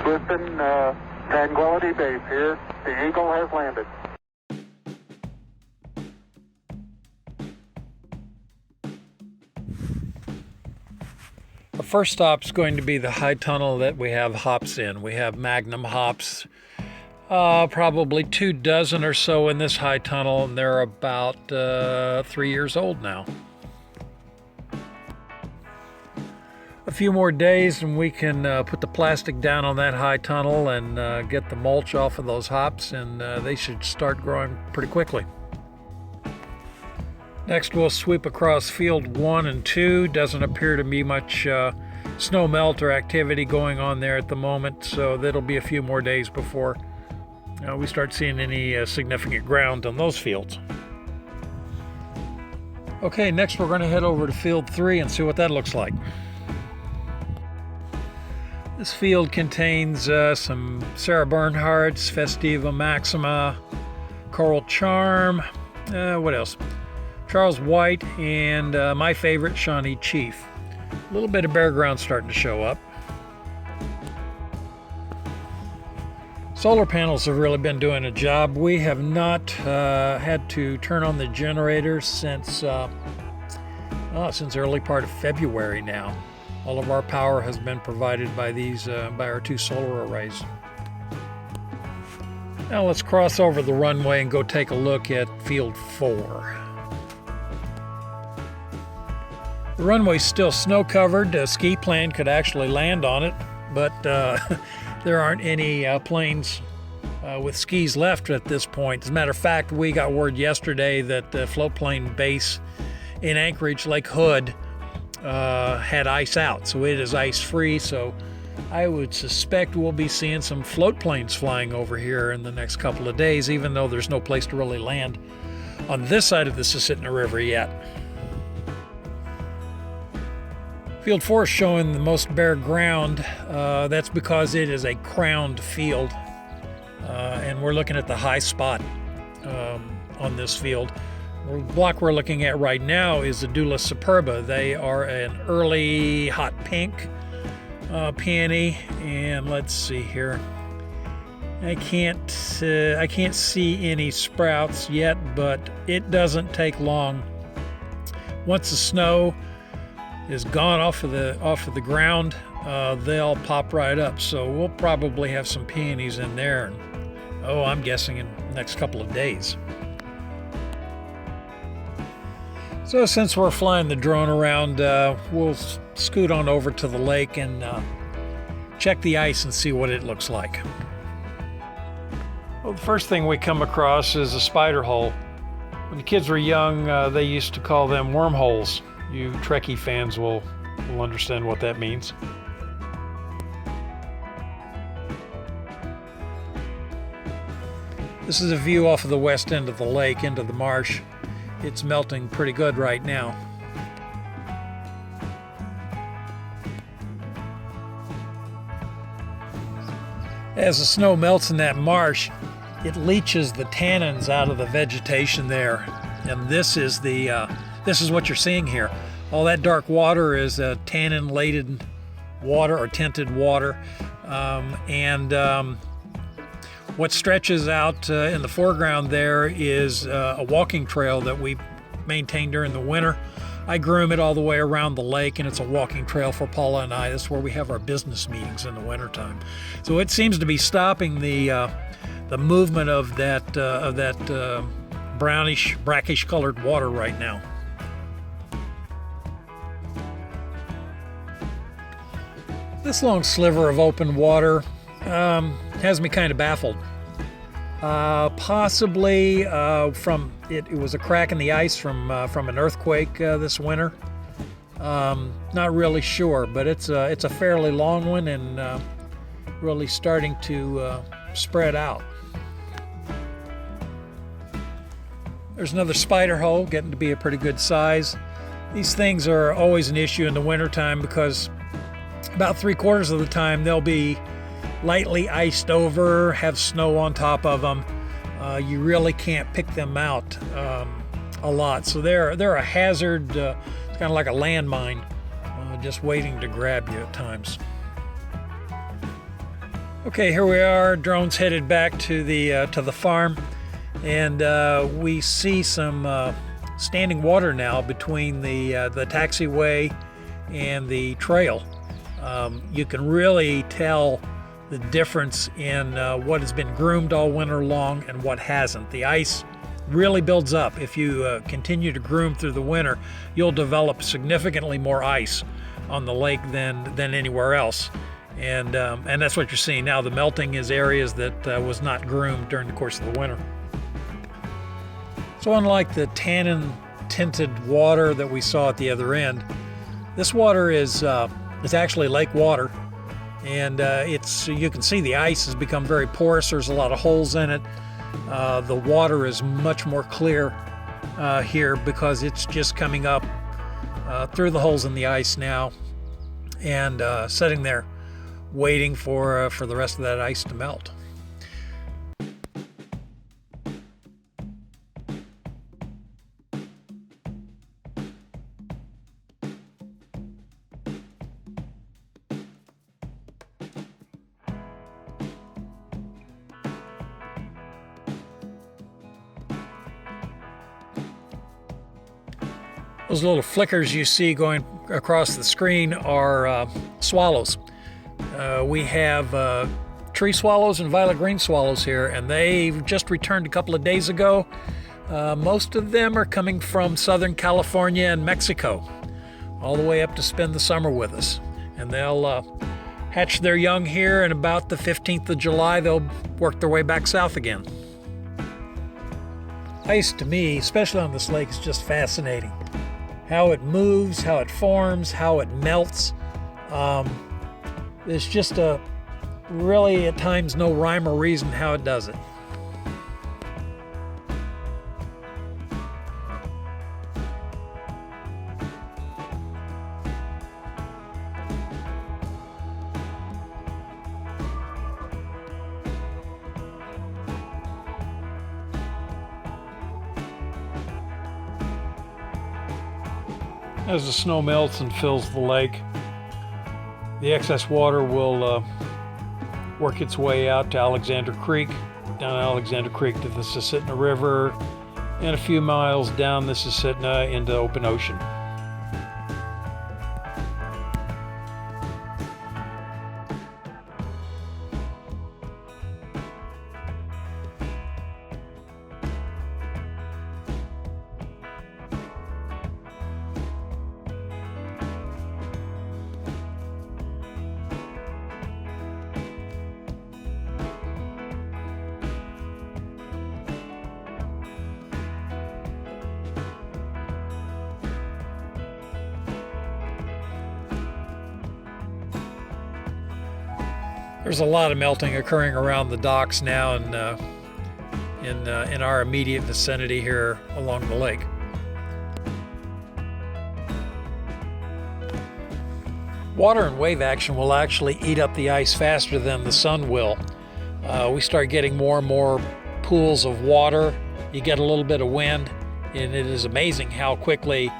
Houston, Tranquility Base here. The Eagle has landed. Our first stop is going to be the high tunnel that we have hops in. We have Magnum hops, probably 24 or so in this high tunnel, and they're about 3 years old now. A few more days and we can put the plastic down on that high tunnel and get the mulch off of those hops, and they should start growing pretty quickly. Next we'll sweep across field 1 and 2. Doesn't appear to be much snow melt or activity going on there at the moment, so that'll be a few more days before we start seeing any significant ground on those fields. Okay, next we're going to head over to field 3 and see what that looks like. This field contains some Sarah Bernhardt's, Festiva Maxima, Coral Charm, what else? Charles White, and my favorite, Shawnee Chief. A little bit of bare ground starting to show up. Solar panels have really been doing a job. We have not had to turn on the generator since early part of February now. All of our power has been provided by by our 2 solar arrays. Now let's cross over the runway and go take a look at field 4. The runway's still snow covered. A ski plane could actually land on it, but there aren't any planes with skis left at this point. As a matter of fact, we got word yesterday that the float plane base in Anchorage, Lake Hood, had ice out, so it is ice free. So I would suspect we'll be seeing some float planes flying over here in the next couple of days, even though there's no place to really land on this side of the Susitna River yet. Field 4 is showing the most bare ground. That's because it is a crowned field, and we're looking at the high spot on this field. The block we're looking at right now is the Dula Superba. They are an early hot pink peony, and let's see here. I can't see any sprouts yet, but it doesn't take long. Once the snow is gone off of the ground, they'll pop right up. So we'll probably have some peonies in there. I'm guessing in the next couple of days. So since we're flying the drone around, we'll scoot on over to the lake and check the ice and see what it looks like. Well, the first thing we come across is a spider hole. When the kids were young, they used to call them wormholes. You Trekkie fans will understand what that means. This is a view off of the west end of the lake into the marsh. It's melting pretty good right now. As the snow melts in that marsh, it leaches the tannins out of the vegetation there, and this is what you're seeing here. All that dark water is tannin-laden water or tinted water, and what stretches out in the foreground there is a walking trail that we maintain during the winter. I groom it all the way around the lake, and it's a walking trail for Paula and I. That's where we have our business meetings in the wintertime. So it seems to be stopping the movement of that brownish, brackish-colored water right now. This long sliver of open water has me kind of baffled. Possibly from it was a crack in the ice from an earthquake this winter. Not really sure, but it's a fairly long one and really starting to spread out. There's another spider hole getting to be a pretty good size. These things are always an issue in the wintertime because about 3/4 of the time they'll be lightly iced over, have snow on top of them. You really can't pick them out a lot. So they're a hazard. It's kind of like a landmine, just waiting to grab you at times. Okay, here we are. Drone's headed back to the farm, and we see some standing water now between the taxiway and the trail. You can really tell the difference in what has been groomed all winter long and what hasn't. The ice really builds up. If you continue to groom through the winter, you'll develop significantly more ice on the lake than anywhere else. And that's what you're seeing now. The melting is areas that was not groomed during the course of the winter. So unlike the tannin tinted water that we saw at the other end, this water is actually lake water, and you can see the ice has become very porous. There's a lot of holes in it. The water is much more clear here because it's just coming up through the holes in the ice now and sitting there waiting for the rest of that ice to melt. Those little flickers you see going across the screen are swallows. We have tree swallows and violet green swallows here, and they just returned a couple of days ago. Most of them are coming from Southern California and Mexico, all the way up to spend the summer with us. And they'll hatch their young here, and about the 15th of July, they'll work their way back south again. Ice, to me, especially on this lake, is just fascinating. How it moves, how it forms, how it melts. There's just really at times no rhyme or reason how it does it. As the snow melts and fills the lake, the excess water will work its way out to Alexander Creek, down Alexander Creek to the Susitna River, and a few miles down the Susitna into the open ocean. There's a lot of melting occurring around the docks now and in our immediate vicinity here along the lake. Water and wave action will actually eat up the ice faster than the sun will. We start getting more and more pools of water. You get a little bit of wind, and it is amazing how quickly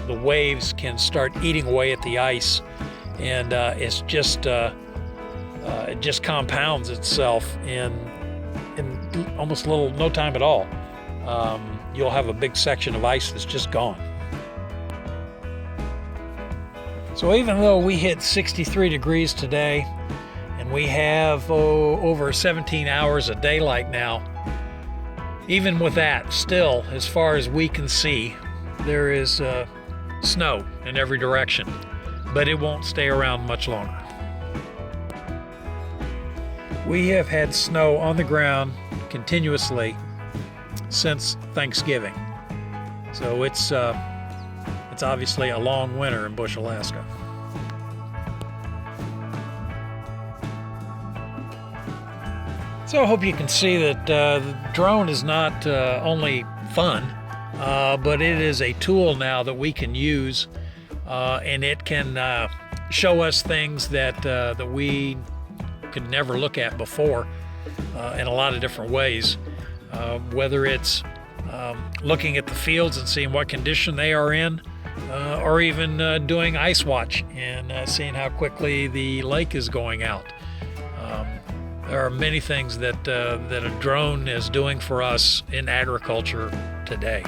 the waves can start eating away at the ice. And it just compounds itself in almost no time at all. You'll have a big section of ice that's just gone. So even though we hit 63 degrees today, and we have over 17 hours of daylight now, even with that, still, as far as we can see, there is snow in every direction, but it won't stay around much longer. We have had snow on the ground continuously since Thanksgiving. So it's obviously a long winter in Bush, Alaska. So I hope you can see that the drone is not only fun, but it is a tool now that we can use, and it can show us things that we could never look at before in a lot of different ways, whether it's looking at the fields and seeing what condition they are in, or even doing ice watch and seeing how quickly the lake is going out. There are many things that a drone is doing for us in agriculture today.